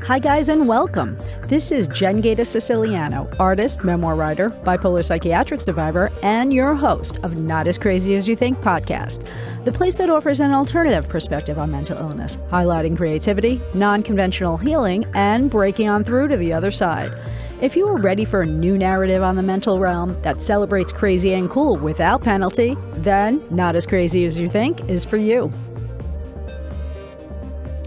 Hi guys and welcome. This is Jen Gaeta Siciliano, artist, memoir writer, bipolar psychiatric survivor, and your host of Not As Crazy As You Think podcast, the place that offers an alternative perspective on mental illness, highlighting creativity, non-conventional healing, and breaking on through to the other side. If you are ready for a new narrative on the mental realm that celebrates crazy and cool without penalty, then Not As Crazy As You Think is for you.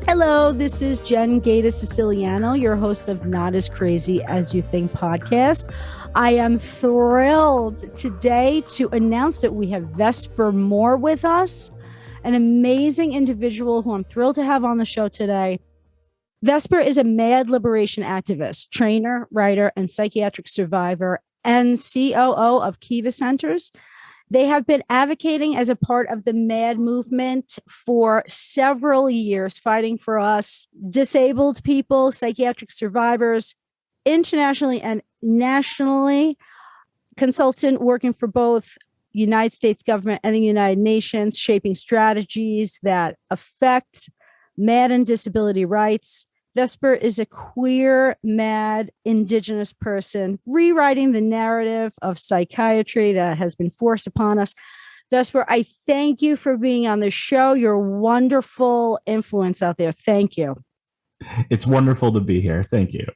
Hello, this is Jen Gaeta Siciliano, your host of Not As Crazy As You Think podcast. I am thrilled today to announce that we have Vesper Moore with us, an amazing individual who I'm thrilled to have on the show today. Vesper is a mad liberation activist, trainer, writer, and psychiatric survivor, and COO of Kiva Centers. They have been advocating as a part of the MAD movement for several years, fighting for us disabled people, psychiatric survivors, internationally and nationally. Consultant working for both United States government and the United Nations, shaping strategies that affect MAD and disability rights. Vesper is a queer, mad, Indigenous person rewriting the narrative of psychiatry that has been forced upon us. Vesper, I thank you for being on the show. You're a wonderful influence out there. Thank you. It's wonderful to be here. Thank you.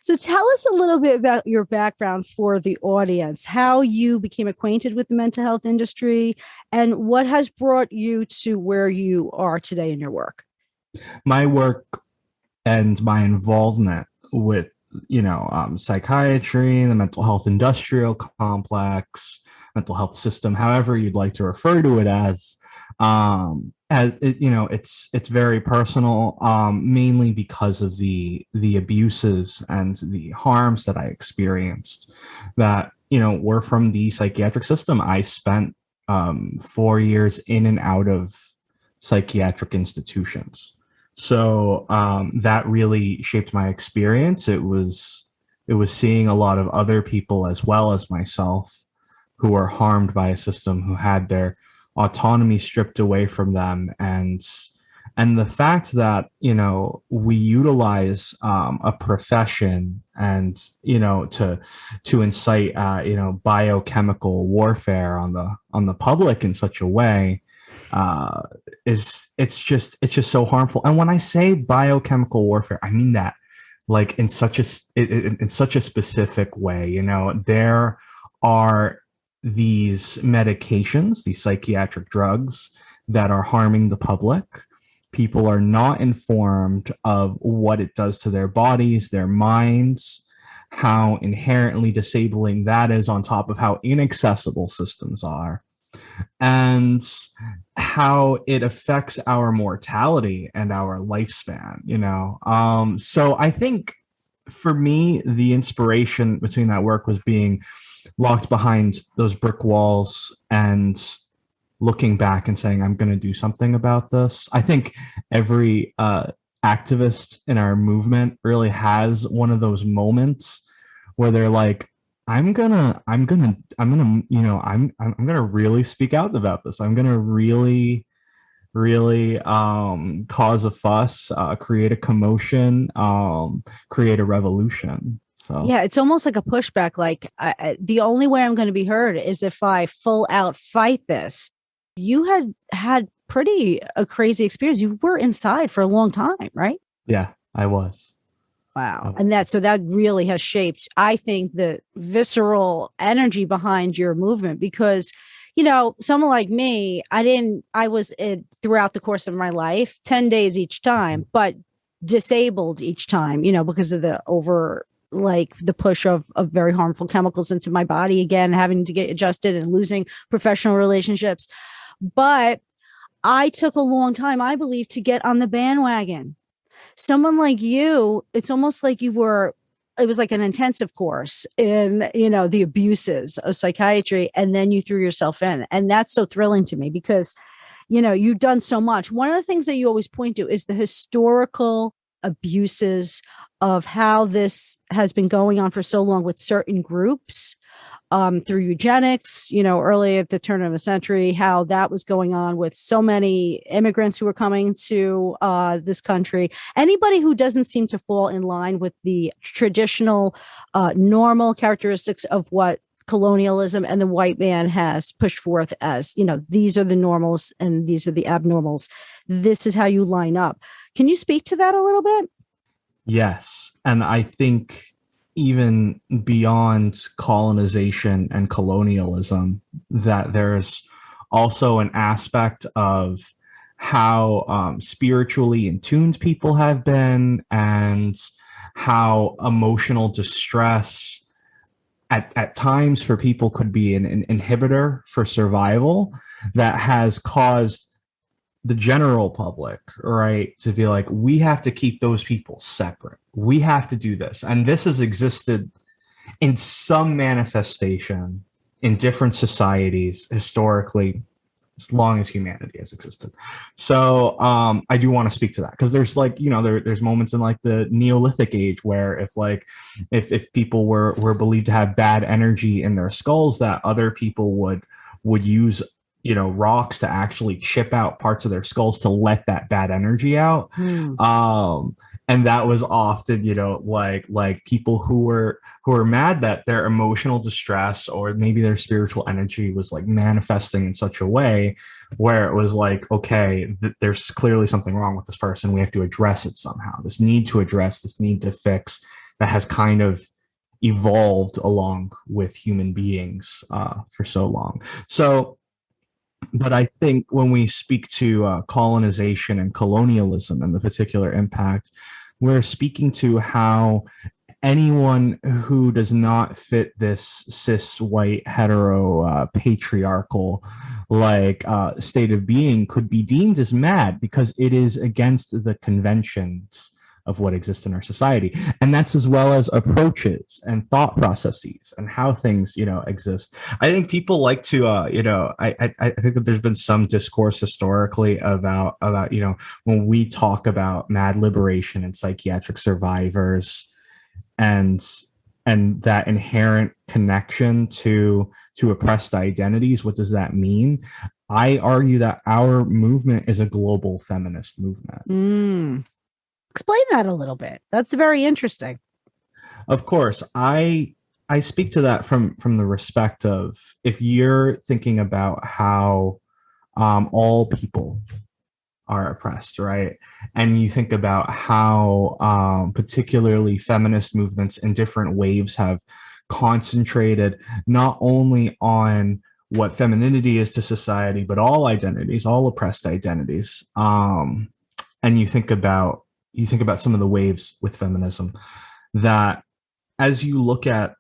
So tell us a little bit about your background for the audience, how you became acquainted with the mental health industry, and what has brought you to where you are today in your work. My work and my involvement with, psychiatry, the mental health industrial complex, mental health system, however you'd like to refer to it as it's very personal, mainly because of the abuses and the harms that I experienced that, were from the psychiatric system. I spent 4 years in and out of psychiatric institutions. So that really shaped my experience. It was seeing a lot of other people as well as myself who were harmed by a system, who had their autonomy stripped away from them, and the fact that we utilize a profession and to incite biochemical warfare on the public in such a way. It's just so harmful. And when I say biochemical warfare, I mean that like in such a specific way. There are these medications, these psychiatric drugs that are harming the public. People are not informed of what it does to their bodies, their minds, how inherently disabling that is, on top of how inaccessible systems are, and how it affects our mortality and our lifespan, So I think for me, the inspiration between that work was being locked behind those brick walls and looking back and saying, I'm going to do something about this. I think every activist in our movement really has one of those moments where they're like, I'm gonna really speak out about this. I'm gonna really cause a fuss, create a commotion, create a revolution. So yeah, it's almost like a pushback. Like the only way I'm going to be heard is if I full out fight this. You had pretty a crazy experience. You were inside for a long time, right? Yeah, I was. Wow. And that really has shaped, I think, the visceral energy behind your movement, because, someone like me, I was throughout the course of my life, 10 days each time, but disabled each time, because of the push of very harmful chemicals into my body, again, having to get adjusted and losing professional relationships. But I took a long time, I believe, to get on the bandwagon. Someone like you, it's almost like it was like an intensive course in, the abuses of psychiatry. And then you threw yourself in. And that's so thrilling to me because, you've done so much. One of the things that you always point to is the historical abuses of how this has been going on for so long with certain groups through eugenics, early at the turn of the century, how that was going on with so many immigrants who were coming to this country. Anybody who doesn't seem to fall in line with the traditional normal characteristics of what colonialism and the white man has pushed forth as, these are the normals and these are the abnormals. This is how you line up. Can you speak to that a little bit? Yes. And I think even beyond colonization and colonialism, that there's also an aspect of how spiritually in tuned people have been, and how emotional distress at times for people could be an inhibitor for survival, that has caused the general public, right, to be like, we have to keep those people separate. We have to do this. And this has existed in some manifestation in different societies historically, as long as humanity has existed. So I do want to speak to that, because there's there's moments in like the Neolithic age where if people were believed to have bad energy in their skulls, that other people would use rocks to actually chip out parts of their skulls to let that bad energy out. And that was often, like people who were mad that their emotional distress or maybe their spiritual energy was like manifesting in such a way where it was like, okay, there's clearly something wrong with this person. We have to address it somehow. This need to address, this need to fix, that has kind of evolved along with human beings for so long. But I think when we speak to colonization and colonialism and the particular impact, we're speaking to how anyone who does not fit this cis white hetero patriarchal state of being could be deemed as mad, because it is against the conventions of what exists in our society. And that's as well as approaches and thought processes and how things, exist. I think people like to, I think that there's been some discourse historically about, when we talk about mad liberation and psychiatric survivors and that inherent connection to oppressed identities. What does that mean? I argue that our movement is a global feminist movement. Explain that a little bit. That's very interesting. Of course, I speak to that from the respect of, if you're thinking about how all people are oppressed, right? And you think about how particularly feminist movements in different waves have concentrated not only on what femininity is to society, but all identities, all oppressed identities. And you think about some of the waves with feminism, that as you look at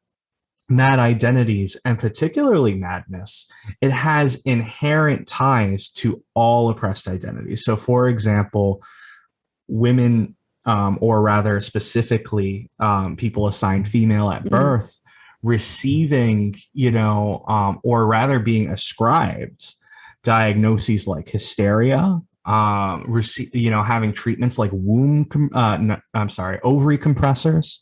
mad identities and particularly madness, it has inherent ties to all oppressed identities. So for example, women, or rather specifically people assigned female at birth, receiving, or rather being ascribed diagnoses like hysteria, having treatments like ovary compressors,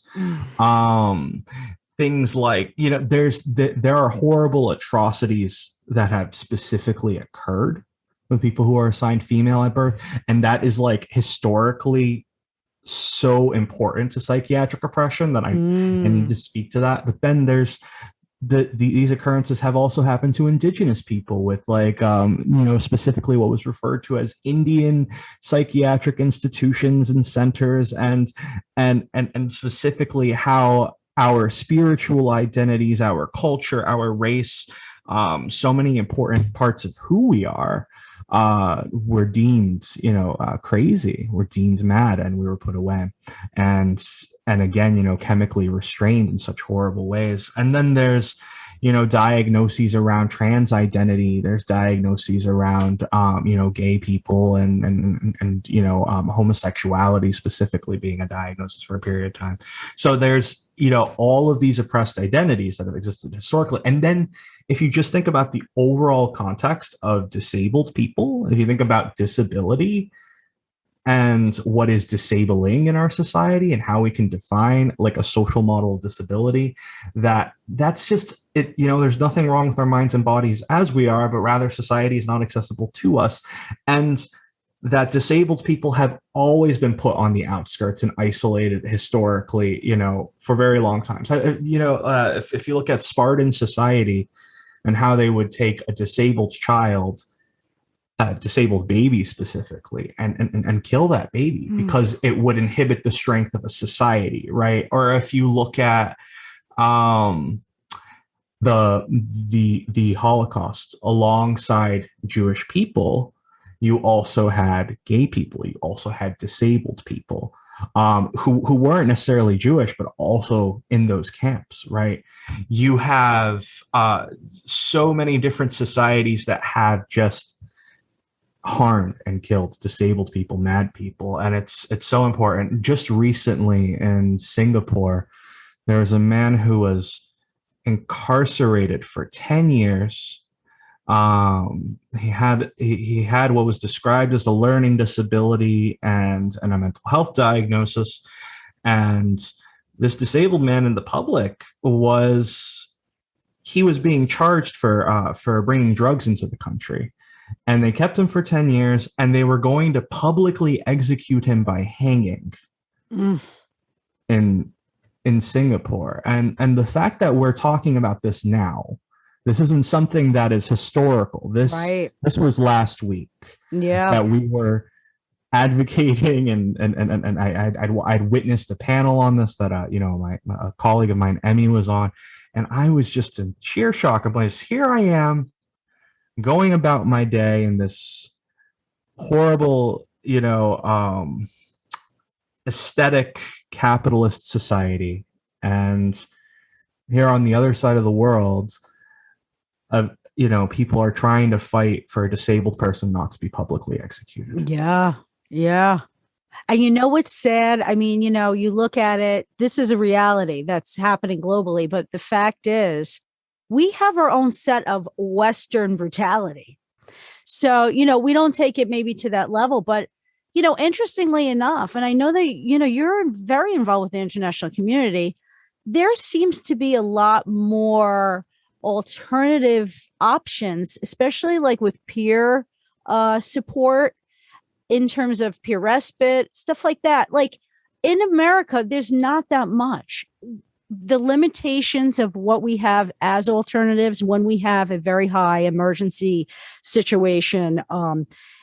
things like, there are horrible atrocities that have specifically occurred with people who are assigned female at birth. And that is like historically so important to psychiatric oppression that I need to speak to that. But then there's these occurrences have also happened to Indigenous people with specifically what was referred to as Indian psychiatric institutions and centers, and specifically how our spiritual identities, our culture, our race, so many important parts of who we are, were deemed, crazy, were deemed mad, and we were put away. And again, chemically restrained in such horrible ways. And then there's, diagnoses around trans identity. There's diagnoses around, gay people and homosexuality specifically being a diagnosis for a period of time. So there's, all of these oppressed identities that have existed historically. And then if you just think about the overall context of disabled people, if you think about disability, and what is disabling in our society and how we can define like a social model of disability, that's just it. There's nothing wrong with our minds and bodies as we are, but rather society is not accessible to us. And that disabled people have always been put on the outskirts and isolated historically, for very long times. If you look at Spartan society and how they would take a disabled child, disabled baby specifically, and kill that baby because it would inhibit the strength of a society, right? Or if you look at the Holocaust, alongside Jewish people, you also had gay people, you also had disabled people who weren't necessarily Jewish, but also in those camps, right? You have so many different societies that have just harmed and killed disabled people, mad people, and it's so important. Just recently in Singapore, there was a man who was incarcerated for 10 years. He had what was described as a learning disability and a mental health diagnosis. And this disabled man in the public was being charged for bringing drugs into the country. And they kept him for 10 years, and they were going to publicly execute him by hanging in Singapore. And the fact that we're talking about this now, this isn't something that is historical. This was last week. Yeah, that we were advocating, and I'd witnessed a panel on this that a colleague of mine, Emmy, was on, and I was just in sheer shock. I'm like, here I am, going about my day in this horrible, aesthetic capitalist society, and here on the other side of the world, people are trying to fight for a disabled person not to be publicly executed. Yeah. And what's sad? I mean, you look at it, this is a reality that's happening globally, but the fact is, we have our own set of Western brutality. So, we don't take it maybe to that level, but, interestingly enough, and I know that, you're very involved with the international community, there seems to be a lot more alternative options, especially like with peer support in terms of peer respite, stuff like that. Like in America, there's not that much. The limitations of what we have as alternatives when we have a very high emergency situation,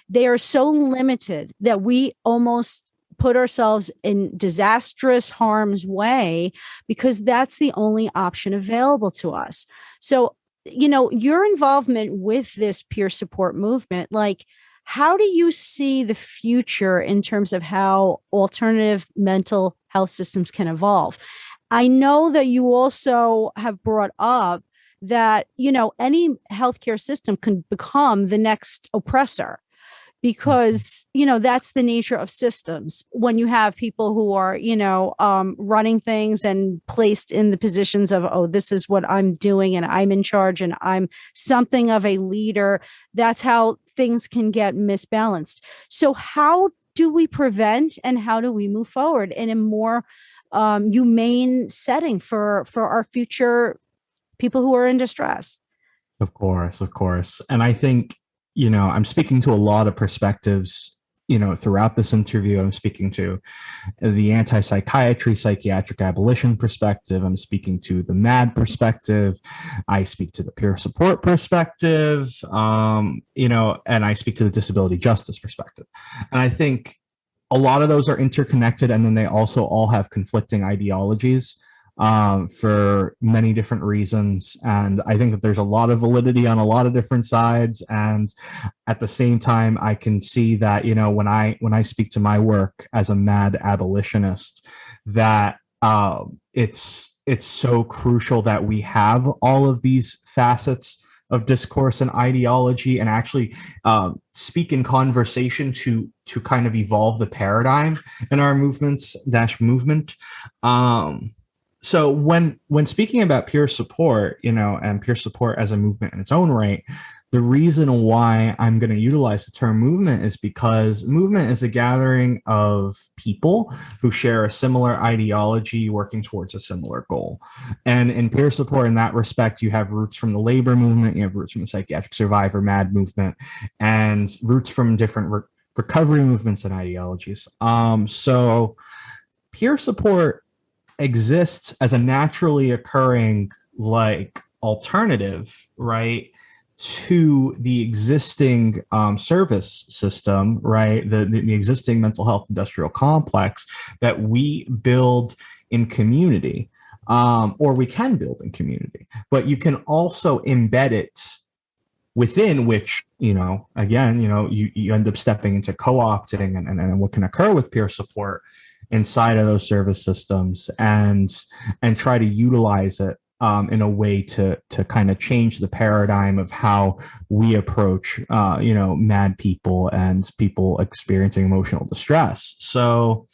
they are so limited that we almost put ourselves in disastrous harm's way because that's the only option available to us. So, your involvement with this peer support movement, like, how do you see the future in terms of how alternative mental health systems can evolve? I know that you also have brought up that, any healthcare system can become the next oppressor because, that's the nature of systems. When you have people who are, running things and placed in the positions of, oh, this is what I'm doing and I'm in charge and I'm something of a leader, that's how things can get misbalanced. So how do we prevent and how do we move forward in a more humane setting for our future people who are in distress? Of course. And I think, I'm speaking to a lot of perspectives, throughout this interview. I'm speaking to the anti-psychiatry, psychiatric abolition perspective. I'm speaking to the MAD perspective. I speak to the peer support perspective, and I speak to the disability justice perspective. And I think a lot of those are interconnected, and then they also all have conflicting ideologies for many different reasons. And I think that there's a lot of validity on a lot of different sides. And at the same time, I can see that, when I speak to my work as a mad abolitionist, that it's so crucial that we have all of these facets of discourse and ideology and actually speak in conversation to kind of evolve the paradigm in our movement. So when speaking about peer support, and peer support as a movement in its own right, the reason why I'm going to utilize the term movement is because movement is a gathering of people who share a similar ideology working towards a similar goal. And in peer support, in that respect, you have roots from the labor movement, you have roots from the psychiatric survivor MAD movement, and roots from different recovery movements and ideologies. So peer support exists as a naturally occurring like alternative, right, to the existing service system, right, the existing mental health industrial complex that we build in community, or we can build in community, but you can also embed it within which, again, you end up stepping into co-opting and what can occur with peer support inside of those service systems, and try to utilize it in a way to kind of change the paradigm of how we approach, mad people and people experiencing emotional distress. So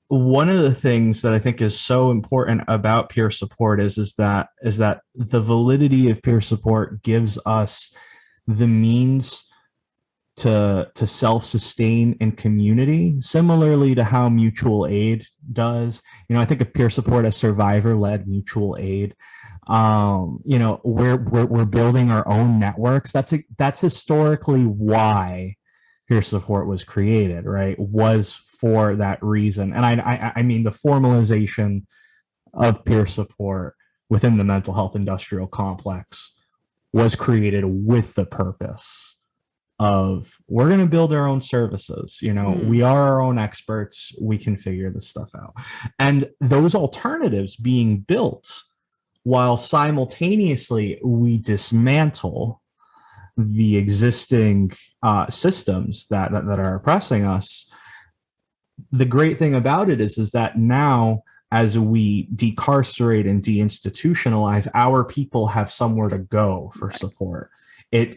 one of the things that I think is so important about peer support is that the validity of peer support gives us the means to self-sustain in community, similarly to how mutual aid does. I think of peer support as survivor-led mutual aid. We're building our own networks. That's historically why peer support was created, right? Was for that reason. And I mean the formalization of peer support within the mental health industrial complex was created with the purpose of, we're going to build our own services. We are our own experts. We can figure this stuff out. And those alternatives being built while simultaneously we dismantle the existing systems that are oppressing us. The great thing about it is that now, as we decarcerate and deinstitutionalize, our people have somewhere to go for support. It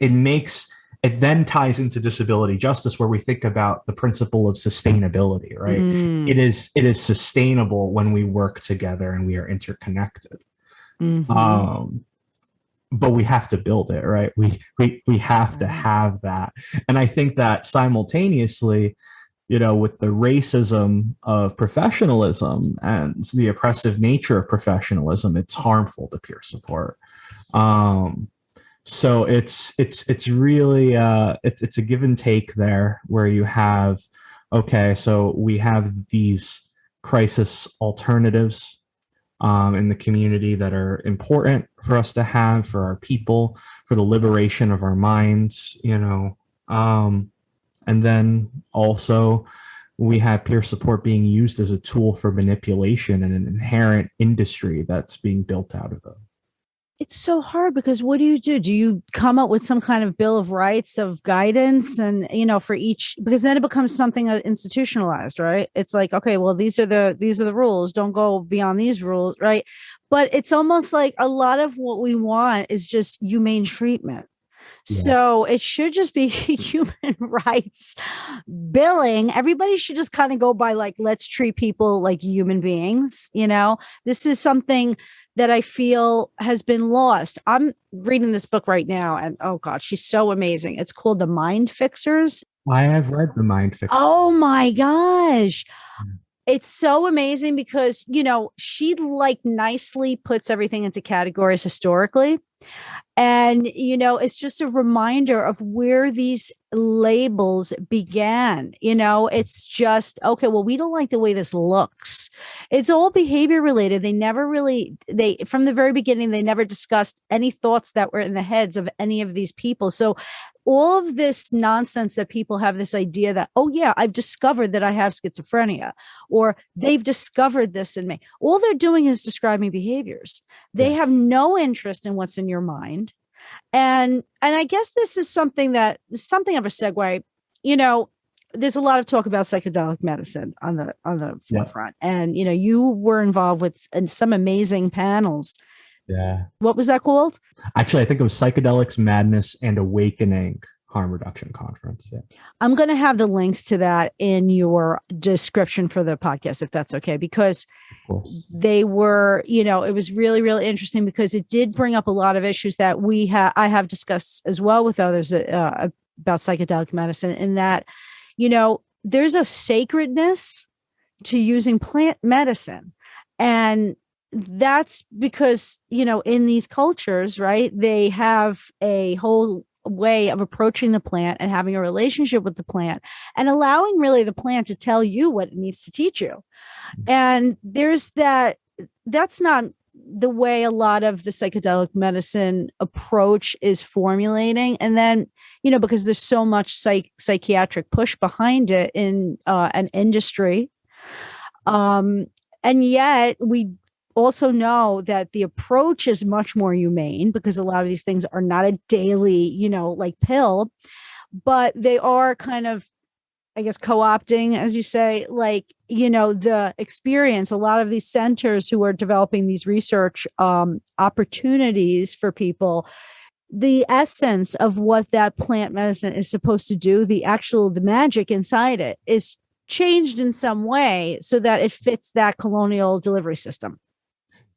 then ties into disability justice, where we think about the principle of sustainability, right? It is sustainable when we work together and we are interconnected. But we have to build it, right? We have to have that. And I think that simultaneously, with the racism of professionalism and the oppressive nature of professionalism, it's harmful to peer support. So it's really it's a give and take there, where you have, okay, so we have these crisis alternatives in the community that are important for us to have, for our people, for the liberation of our minds, and then also we have peer support being used as a tool for manipulation and an inherent industry that's being built out of it. It's so hard, because what do you do? Do you come up with some kind of Bill of Rights of guidance and, for each, because then it becomes something institutionalized, right? It's like, okay, well, these are the rules. Don't go beyond these rules, right? But it's almost like a lot of what we want is just humane treatment. Yes. So it should just be human rights billing. Everybody should just kind of go by like, let's treat people like human beings. This is something that I feel has been lost. I'm reading this book right now, and oh God, she's so amazing. It's called The Mind Fixers. I have read The Mind Fixers. Oh my gosh. It's so amazing because, she like nicely puts everything into categories historically. And, it's just a reminder of where these labels began. It's just, okay, well, we don't like the way this looks. It's all behavior related. From the very beginning, they never discussed any thoughts that were in the heads of any of these people. So all of this nonsense that people have this idea that, oh yeah, I've discovered that I have schizophrenia, or they've discovered this in me. All they're doing is describing behaviors. They have no interest in what's in your mind. And I guess this is something of a segue. There's a lot of talk about psychedelic medicine on the forefront. And, you were involved with some amazing panels. Yeah. What was that called? Actually, I think it was Psychedelics, Madness, and Awakening. harm reduction conference. Yeah. I'm going to have the links to that in your description for the podcast, if that's okay, because they were, it was really, really interesting because it did bring up a lot of issues that I have discussed as well with others about psychedelic medicine, in that, there's a sacredness to using plant medicine. And that's because, in these cultures, right, they have a whole way of approaching the plant and having a relationship with the plant and allowing really the plant to tell you what it needs to teach you. And that's not the way a lot of the psychedelic medicine approach is formulating. And then, because there's so much psychiatric push behind it in an industry. And yet we also know that the approach is much more humane, because a lot of these things are not a daily, like pill, but they are kind of, I guess, co-opting, as you say, like, the experience. A lot of these centers who are developing these research opportunities for people, the essence of what that plant medicine is supposed to do, the magic inside it is changed in some way so that it fits that colonial delivery system.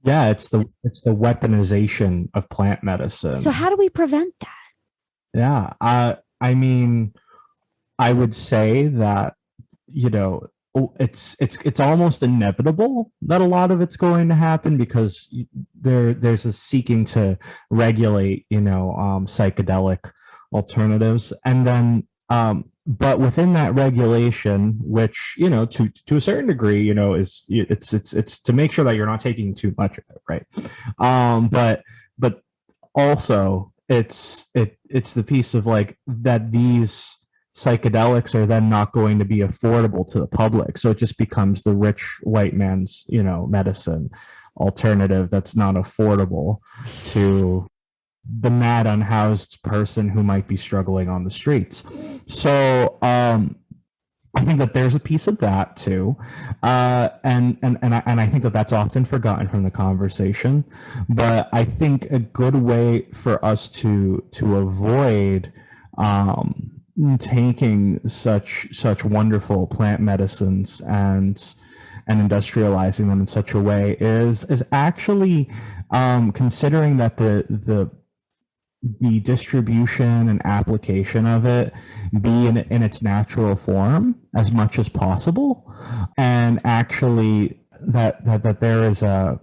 Yeah, it's the weaponization of plant medicine. So how do we prevent that? Yeah, I mean, I would say that, it's almost inevitable that a lot of it's going to happen, because there's a seeking to regulate, psychedelic alternatives, and then but within that regulation, which, to a certain degree, is it's to make sure that you're not taking too much of it, right? But also it's the piece of like that these psychedelics are then not going to be affordable to the public, so it just becomes the rich white man's medicine alternative that's not affordable to the mad unhoused person who might be struggling on the streets. So I think that there's a piece of that too, and I think that that's often forgotten from the conversation. But I think a good way for us to avoid taking such wonderful plant medicines and industrializing them in such a way is actually considering that the distribution and application of it be in its natural form as much as possible, and actually that there is there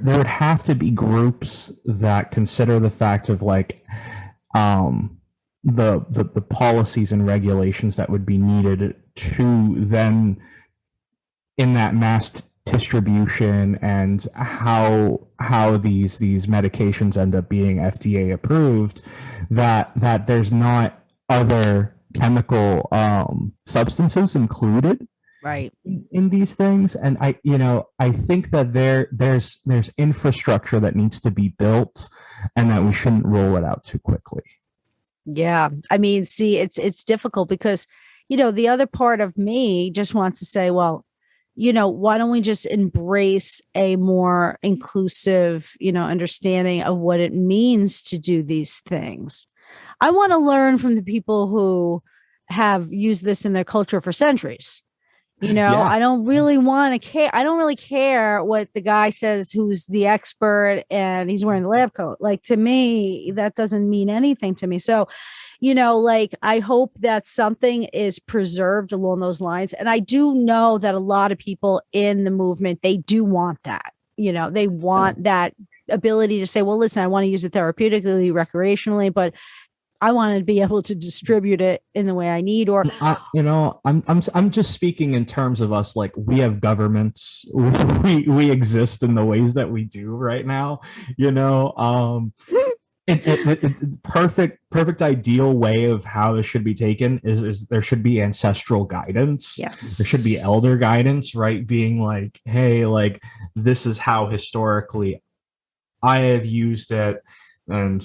would have to be groups that consider the fact of like the policies and regulations that would be needed to then, in that mass distribution and how these medications end up being FDA approved, that there's not other chemical substances included right in these things. And I think that there's infrastructure that needs to be built, and that we shouldn't roll it out too quickly. Yeah, I mean, see, it's difficult because the other part of me just wants to say, well, why don't we just embrace a more inclusive, understanding of what it means to do these things? I want to learn from the people who have used this in their culture for centuries. Yeah. I don't really want to care. I don't really care what the guy says who's the expert and he's wearing the lab coat. Like, to me, that doesn't mean anything to me. So, I hope that something is preserved along those lines. And I do know that a lot of people in the movement, they do want that. They want that ability to say, well, listen, I want to use it therapeutically, recreationally, but I want to be able to distribute it in the way I need. Or, I'm just speaking in terms of us. Like, we have governments, we exist in the ways that we do right now. Perfect ideal way of how this should be taken is there should be ancestral guidance. Yes. There should be elder guidance, right? Being like, hey, like, this is how historically I have used it. And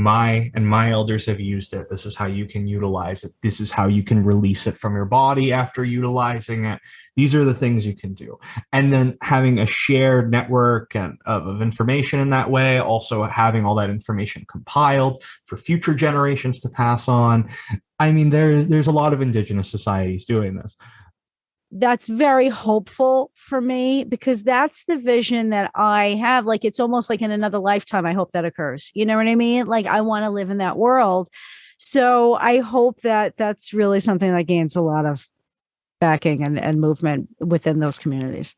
my elders have used it. This is how you can utilize it. This is how you can release it from your body after utilizing it. These are the things you can do. And then having a shared network of information in that way, also having all that information compiled for future generations to pass on. I mean, there's a lot of Indigenous societies doing this. That's very hopeful for me, because that's the vision that I have. Like, it's almost like in another lifetime, I hope that occurs. You know what I mean? Like, I want to live in that world. So I hope that that's really something that gains a lot of backing and movement within those communities.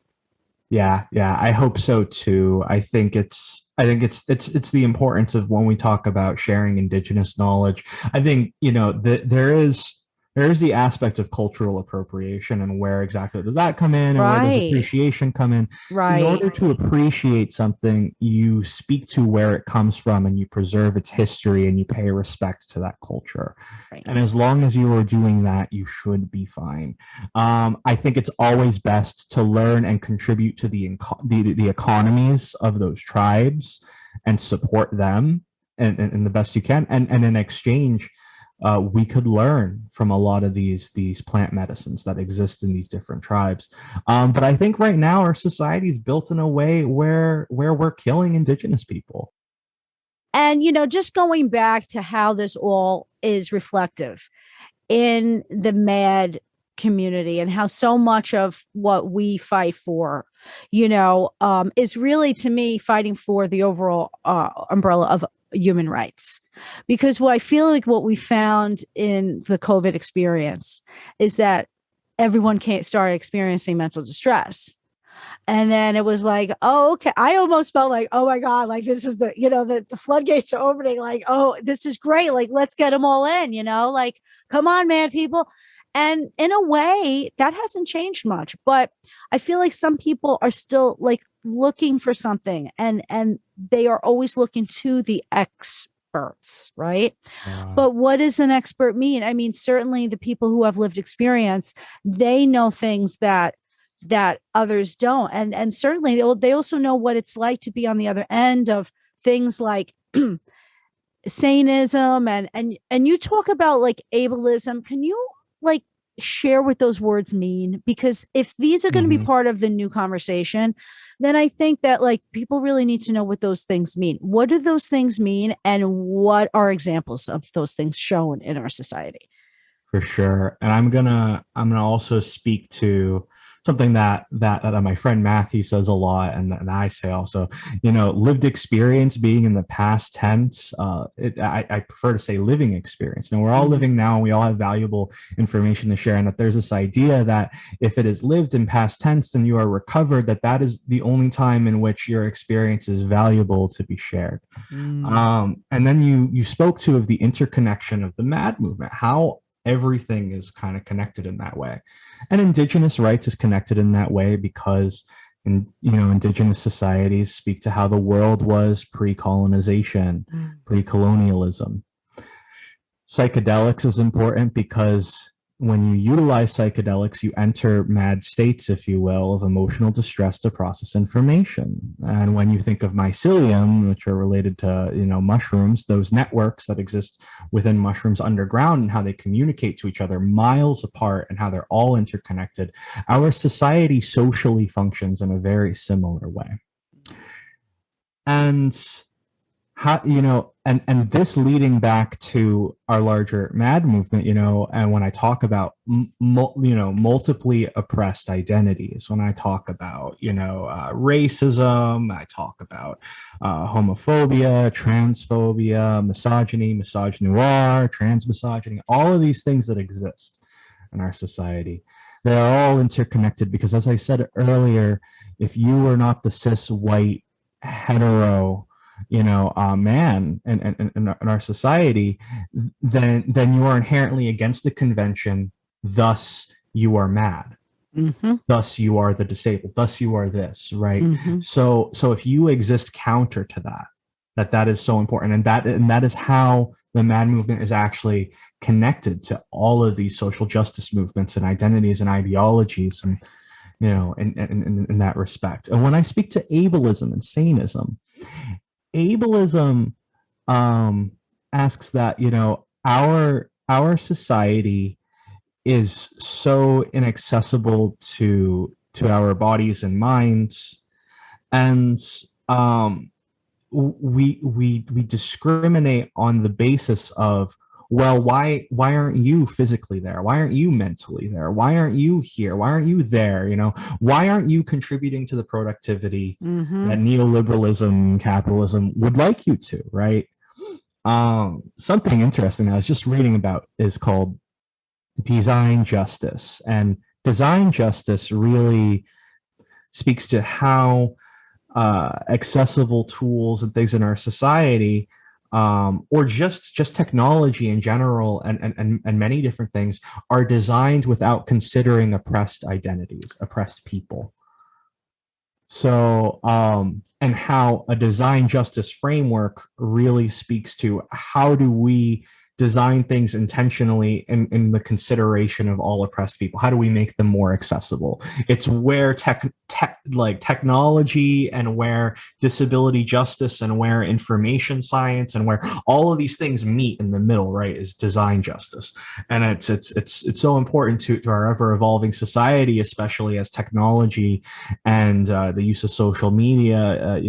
Yeah, I hope so too. I think it's the importance of, when we talk about sharing Indigenous knowledge. I think, there is the aspect of cultural appropriation, and where exactly does that come in, and where does appreciation come in? Right. In order to appreciate something, you speak to where it comes from, and you preserve its history, and you pay respect to that culture. Right. And as long as you are doing that, you should be fine. I think it's always best to learn and contribute to the economies of those tribes and support them and the best you can. And in exchange, we could learn from a lot of these plant medicines that exist in these different tribes. But I think right now our society is built in a way where we're killing Indigenous people. And, just going back to how this all is reflective in the MAD community, and how so much of what we fight for, is really, to me, fighting for the overall umbrella of human rights. Because what I feel like what we found in the COVID experience is that everyone started experiencing mental distress. And then it was like, oh, okay. I almost felt like, oh my God, like this is the floodgates are opening. Like, oh, this is great. Like, let's get them all in, like, come on, man, people. And in a way that hasn't changed much, but I feel like some people are still like looking for something, and they are always looking to the experts, right? But what does an expert mean? I mean, certainly the people who have lived experience, they know things that others don't. And certainly they also know what it's like to be on the other end of things like sanism and you talk about like ableism. Can you like share what those words mean? Because if these are going to be part of the new conversation, then I think that like people really need to know what those things mean. What do those things mean, and what are examples of those things shown in our society? For sure. And I'm gonna also speak to something that my friend Matthew says a lot, and I say also, lived experience being in the past tense. I prefer to say living experience. We're all living now, and we all have valuable information to share. And that there's this idea that if it is lived in past tense, then you are recovered, that is the only time in which your experience is valuable to be shared. And then you spoke to of the interconnection of the MAD movement, how everything is kind of connected in that way. And Indigenous rights is connected in that way because Indigenous societies speak to how the world was pre-colonization, pre-colonialism. Psychedelics is important because when you utilize psychedelics, you enter mad states, if you will, of emotional distress to process information. And when you think of mycelium, which are related to, mushrooms, those networks that exist within mushrooms underground and how they communicate to each other miles apart and how they're all interconnected, our society socially functions in a very similar way. And how, and this leading back to our larger MAD movement, and when I talk about, multiply oppressed identities, when I talk about, racism, I talk about homophobia, transphobia, misogyny, misogynoir, transmisogyny, all of these things that exist in our society, they are all interconnected because, as I said earlier, if you are not the cis white hetero man in our society, then you are inherently against the convention. Thus, you are mad. Thus, you are the disabled. Thus, you are this, right? So if you exist counter to that is so important, and that is how the MAD movement is actually connected to all of these social justice movements and identities and ideologies, and in that respect. And when I speak to ableism and sanism, ableism asks that, our society is so inaccessible to our bodies and minds, and we discriminate on the basis of, well, why aren't you physically there? Why aren't you mentally there? Why aren't you here? Why aren't you there? Why aren't you contributing to the productivity that neoliberalism, capitalism would like you to, right? Something interesting I was just reading about is called design justice. And design justice really speaks to how accessible tools and things in our society, or just technology in general, and many different things, are designed without considering oppressed identities, oppressed people. So, and how a design justice framework really speaks to how do we design things intentionally in the consideration of all oppressed people? How do we make them more accessible? It's where technology, and where disability justice, and where information science, and where all of these things meet in the middle, right, is design justice. And it's so important to our ever evolving society, especially as technology and the use of social media,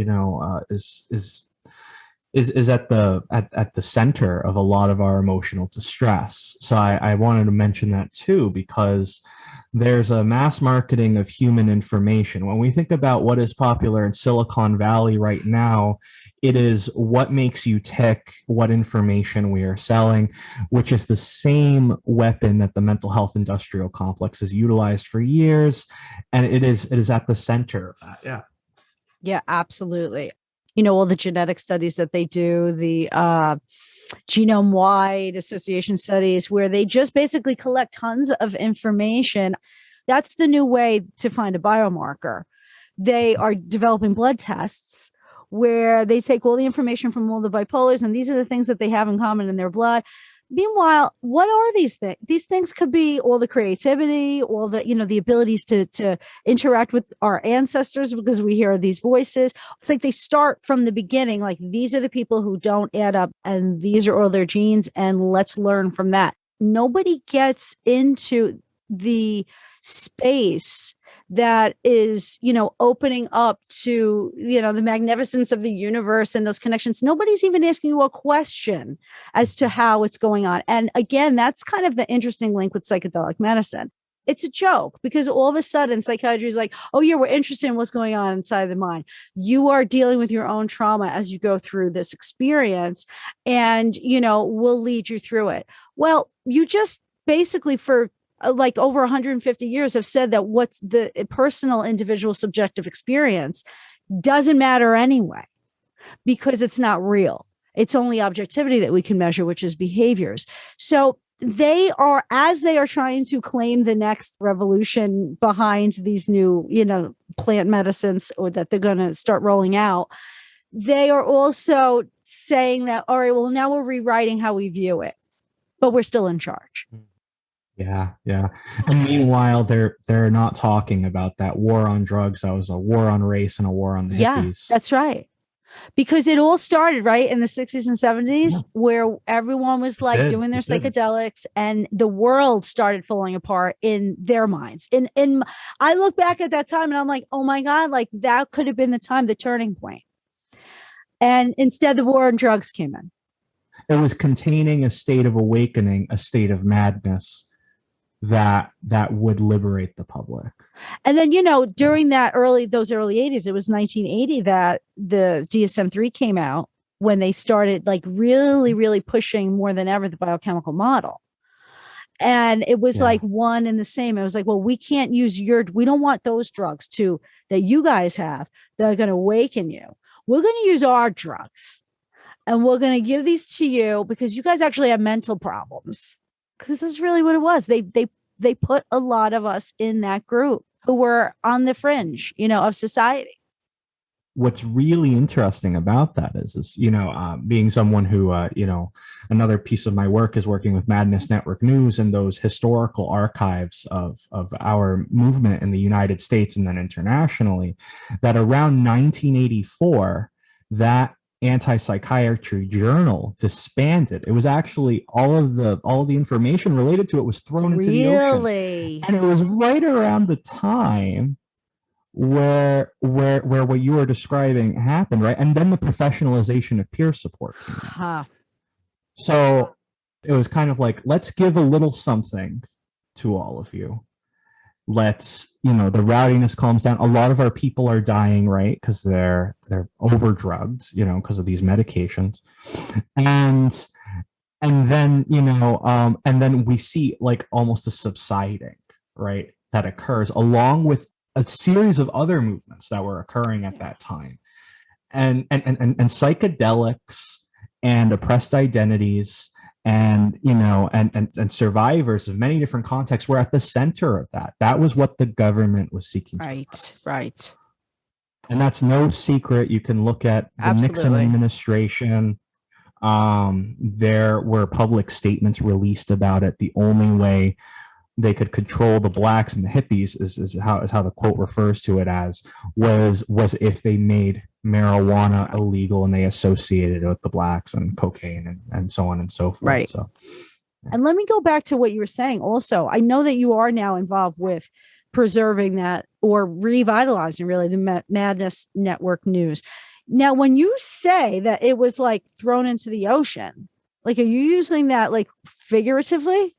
is at the center of a lot of our emotional distress. So I wanted to mention that too, because there's a mass marketing of human information. When we think about what is popular in Silicon Valley right now, it is what makes you tick, what information we are selling, which is the same weapon that the mental health industrial complex has utilized for years. And it is at the center of that. Yeah. Yeah, absolutely. All the genetic studies that they do, the genome-wide association studies, where they just basically collect tons of information. That's the new way to find a biomarker. They are developing blood tests where they take all the information from all the bipolars, and these are the things that they have in common in their blood. Meanwhile, what are these things? These things could be all the creativity, all the, the abilities to interact with our ancestors, because we hear these voices. It's like they start from the beginning, like these are the people who don't add up, and these are all their genes, and let's learn from that. Nobody gets into the space that is, opening up to, the magnificence of the universe and those connections. Nobody's even asking you a question as to how it's going on. And again, that's kind of the interesting link with psychedelic medicine. It's a joke, because all of a sudden psychiatry is like, oh yeah, we're interested in what's going on inside the mind. You are dealing with your own trauma as you go through this experience, and, we'll lead you through it. Well, you just basically, for like over 150 years, have said that what's the personal, individual, subjective experience doesn't matter anyway, because it's not real. It's only objectivity that we can measure, which is behaviors. So as they are trying to claim the next revolution behind these new, plant medicines, or that they're going to start rolling out, they are also saying that, all right, well, now we're rewriting how we view it, but we're still in charge. Yeah. And meanwhile, they're not talking about that war on drugs. That was a war on race and a war on the hippies. Yeah, that's right. Because it all started right in the 60s and 70s, where everyone was like doing their psychedelics, and the world started falling apart in their minds. In I look back at that time and I'm like, oh my God, like that could have been the time, the turning point. And instead, the war on drugs came in. It was containing a state of awakening, a state of madness that would liberate the public. And then, during those early 80s, it was 1980 that the DSM-3 came out, when they started like really, really pushing more than ever the biochemical model. And it was like one and the same. It was like, well, we can't use we don't want those drugs that you guys have that are going to awaken you. We're going to use our drugs, and we're going to give these to you because you guys actually have mental problems. Because that's really what it was. They put a lot of us in that group who were on the fringe, of society. What's really interesting about that is being someone who, another piece of my work is working with Madness Network News and those historical archives of our movement in the United States and then internationally, that around 1984, that anti-psychiatry journal disbanded. It was actually all of the information related to it was thrown into the ocean. Really? And it was right around the time where what you were describing happened, right? And then the professionalization of peer support came in. Huh. So it was kind of like, let's give a little something to all of you. Let's, the rowdiness calms down. A lot of our people are dying, right? Because they're overdrugged, because of these medications. And then, and then we see like almost a subsiding, right? That occurs along with a series of other movements that were occurring at that time. And psychedelics and oppressed identities and survivors of many different contexts were at the center of that. That was what the government was seeking. Right. And that's no secret. You can look at the Nixon administration. There were public statements released about it. The only way they could control the blacks and the hippies is how the quote refers to it as was if they made marijuana illegal and they associated it with the blacks and cocaine and so on and so forth. Right. So, yeah. And let me go back to what you were saying also. I know that you are now involved with preserving that or revitalizing really the Madness Network news. Now, when you say that it was like thrown into the ocean, like, are you using that like figuratively?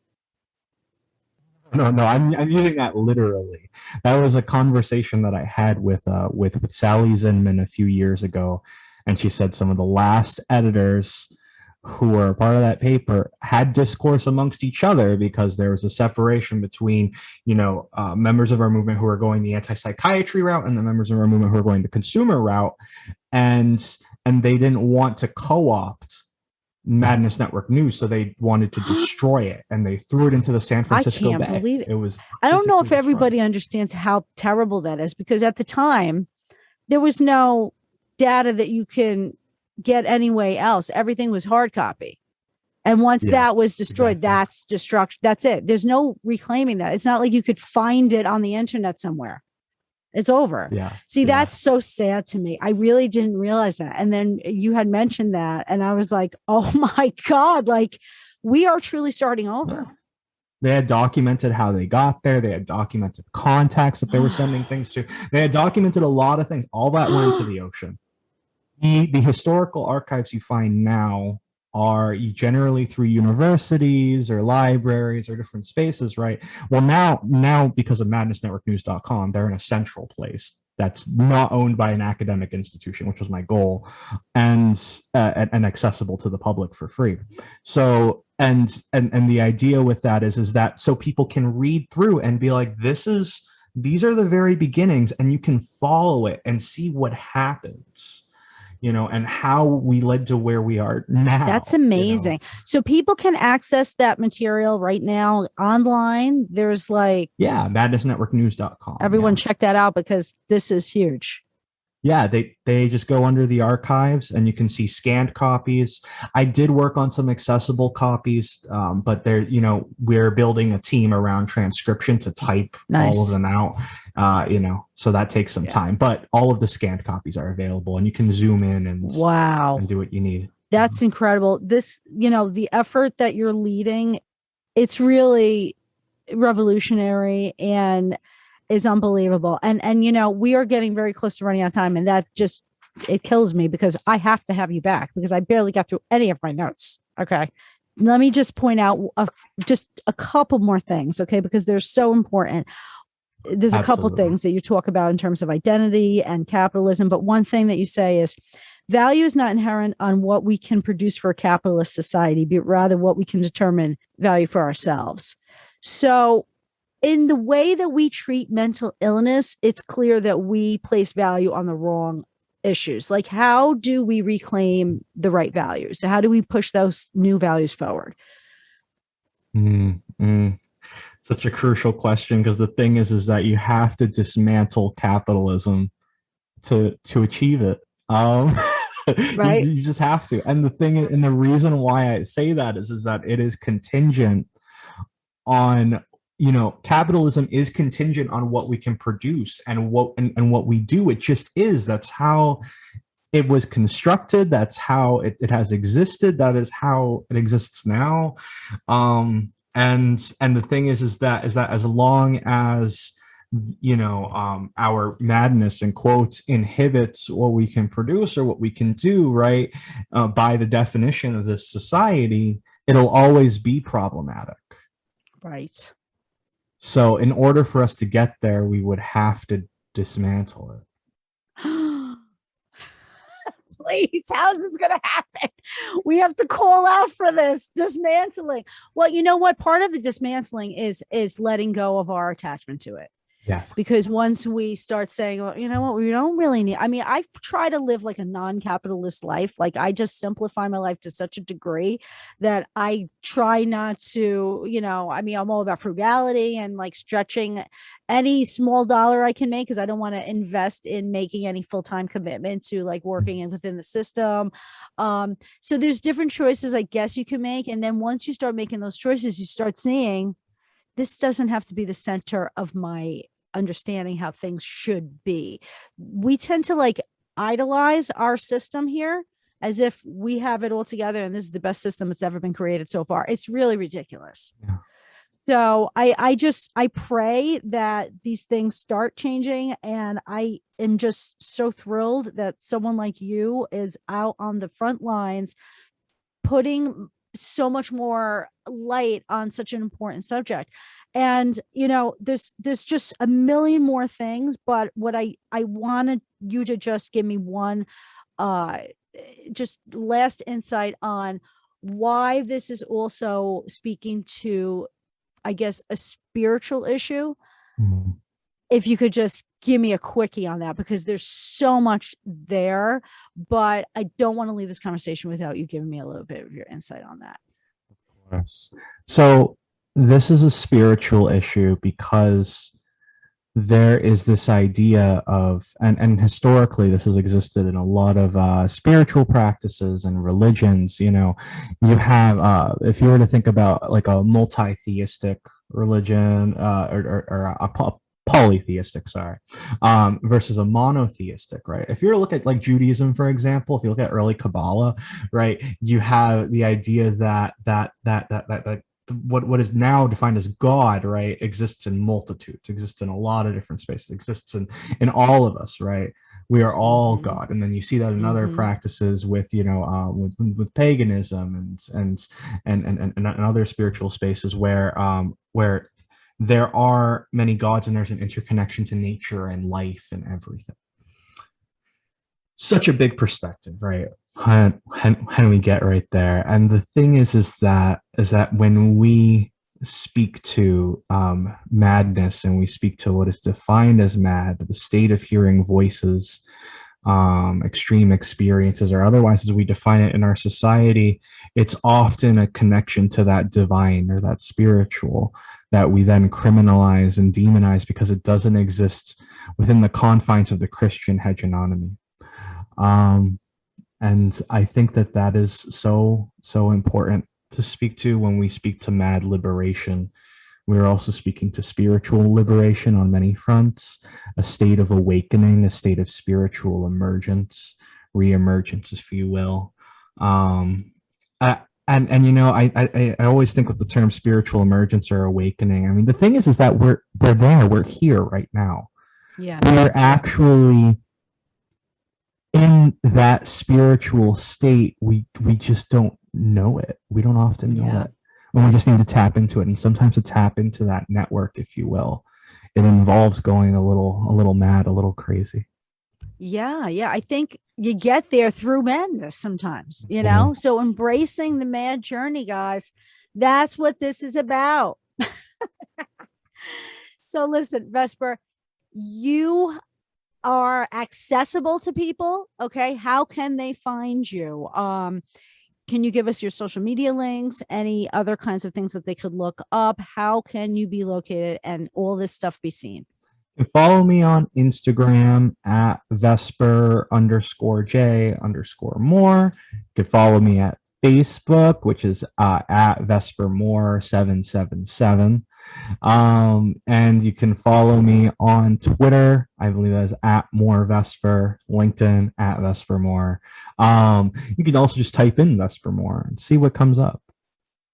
No, I'm using that literally. That was a conversation that I had with Sally Zinman a few years ago, and she said some of the last editors who were part of that paper had discourse amongst each other because there was a separation between, members of our movement who are going the anti-psychiatry route and the members of our movement who are going the consumer route, and they didn't want to co-opt Madness Network news, so they wanted to destroy it, and they threw it into the San Francisco Bay. I can't believe it. It was. I don't know if everybody understands how terrible that is, because at the time there was no data that you can get anyway else. Everything was hard copy, and once that was destroyed, exactly. That's destruction. That's it. There's no reclaiming that. It's not like you could find it on the internet somewhere. It's over. Yeah. See, that's so sad to me. I really didn't realize that. And then you had mentioned that, and I was like, oh my God, like we are truly starting over. Yeah. They had documented how they got there. They had documented contacts that they were sending things to. They had documented a lot of things. All that went into the ocean. The historical archives you find now are generally through universities or libraries or different spaces, right? Well, now because of madnessnetworknews.com, they're in a central place that's not owned by an academic institution, which was my goal, and accessible to the public for free. So, and the idea with that is that so people can read through and be like, these are the very beginnings, and you can follow it and see what happens. And how we led to where we are now. That's amazing. So people can access that material right now online. There's madnessnetworknews.com. Everyone check that out because this is huge. Yeah, they just go under the archives and you can see scanned copies. I did work on some accessible copies, but we're building a team around transcription to type all of them out, so that takes some time. But all of the scanned copies are available and you can zoom in and do what you need. That's incredible. This, the effort that you're leading, it's really revolutionary and is unbelievable. And we are getting very close to running out of time, and that just, it kills me because I have to have you back because I barely got through any of my notes. Okay. Let me just point out just a couple more things. Okay. Because they're so important. There's a couple things that you talk about in terms of identity and capitalism. But one thing that you say is value is not inherent on what we can produce for a capitalist society, but rather what we can determine value for ourselves. So in the way that we treat mental illness, it's clear that we place value on the wrong issues. Like, how do we reclaim the right values? So how do we push those new values forward? Such a crucial question, because the thing is that you have to dismantle capitalism to achieve it. Right? You just have to. And the thing, and the reason why I say that is that it is contingent on, capitalism is contingent on what we can produce and what we do. It just is. That's how it was constructed. That's how it has existed. That is how it exists now. And the thing is that as long as our madness in quotes inhibits what we can produce or what we can do, right, by the definition of this society, it'll always be problematic. Right. So in order for us to get there, we would have to dismantle it. Please, how is this going to happen? We have to call out for this dismantling. Well, you know what? Part of the dismantling is letting go of our attachment to it. Yes. Because once we start saying, well, you know what, we don't really need, I mean, I try to live like a non-capitalist life. Like I just simplify my life to such a degree that I try not to, I'm all about frugality and like stretching any small dollar I can make, because I don't want to invest in making any full-time commitment to like working within the system. So there's different choices I guess you can make. And then once you start making those choices, you start seeing this doesn't have to be the center of my understanding how things should be. We tend to like idolize our system here as if we have it all together and this is the best system that's ever been created so far. It's really ridiculous. Yeah. So I pray that these things start changing, and I am just so thrilled that someone like you is out on the front lines putting so much more light on such an important subject. And there's just a million more things, but what I wanted you to just give me one just last insight on why this is also speaking to, I guess, a spiritual issue. Mm-hmm. If you could just give me a quickie on that, because there's so much there, but I don't want to leave this conversation without you giving me a little bit of your insight on that. Of course. So this is a spiritual issue because there is this idea of, and historically this has existed in a lot of spiritual practices and religions. You have, if you were to think about like a multi-theistic religion or a polytheistic, versus a monotheistic, right? If you look at like Judaism, for example, if you look at early Kabbalah, right, you have the idea that what is now defined as God, right, exists in multitudes, exists in a lot of different spaces, exists in all of us, right? We are all God. And then you see that in other practices with, with paganism and other spiritual spaces where there are many gods and there's an interconnection to nature and life and everything. Such a big perspective, right? How do we get right there? And the thing is that when we speak to madness and we speak to what is defined as mad, the state of hearing voices, extreme experiences, or otherwise as we define it in our society, it's often a connection to that divine or that spiritual that we then criminalize and demonize because it doesn't exist within the confines of the Christian hegemony. And I think that is so important to speak to when we speak to mad liberation. We're also speaking to spiritual liberation on many fronts, a state of awakening, a state of spiritual emergence, re-emergence, if you will. I always think with the term spiritual emergence or awakening. I mean, the thing is that we're there, we're here right now. Yeah, we're actually in that spiritual state. We just don't know it. We don't often know it. And we just need to tap into it. And sometimes to tap into that network, if you will, it involves going a little mad, a little crazy. Yeah. I think you get there through madness sometimes, So embracing the mad journey, guys, that's what this is about. So listen, Vesper, you are accessible to people. Okay. How can they find you? Can you give us your social media links, any other kinds of things that they could look up? How can you be located and all this stuff be seen? You can follow me on Instagram at Vesper_J_Moore. You can follow me at Facebook, which is at Vesper Moore 777. And you can follow me on Twitter. I believe that is @MooreVesper, LinkedIn @Vesper Moore. You can also just type in Vesper Moore and see what comes up.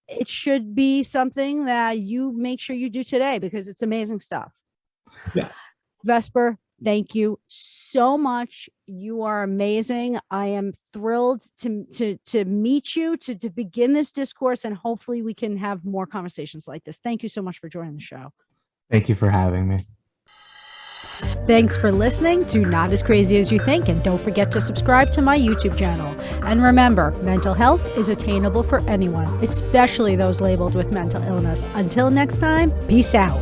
It should be something that you make sure you do today because it's amazing stuff. Yeah. Vesper, thank you so much. You are amazing. I am thrilled to meet you, to begin this discourse, and hopefully we can have more conversations like this. Thank you so much for joining the show. Thank you for having me. Thanks for listening to Not As Crazy As You Think, and don't forget to subscribe to my YouTube channel. And remember, mental health is attainable for anyone, especially those labeled with mental illness. Until next time, peace out.